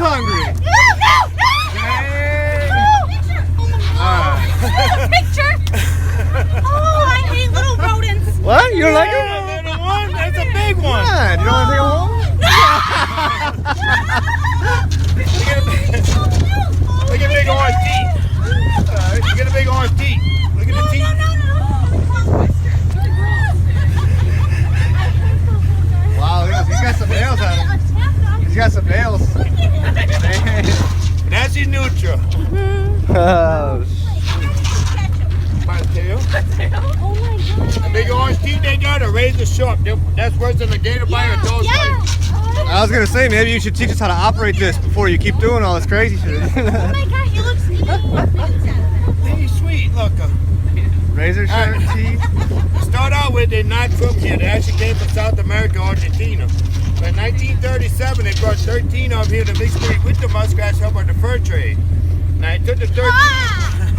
hungry. Picture. Oh, I hate little rodents. What? You don't like them? Little one? That's a big one. Come on. You don't want to take them home? Look at big orange teeth. Look at the big orange teeth. Look at the teeth. Wow, look at this. He's got some nails on him. He's got some nails. That's his neutral. Oh, My tail. Oh my god. The big orange teeth they got are razor sharp. That's worse than a gator bite or a dog bite. I was gonna say maybe you should teach us how to operate this before you keep doing all this crazy shit. Oh my god, he looks He's sweet, look. Razor sharp teeth. To start out with, they're not from here. They actually came from South America, Argentina. But in 1937, they brought 13 of them here to mix breed with the muskrats, help on the fur trade. Now, it took the 13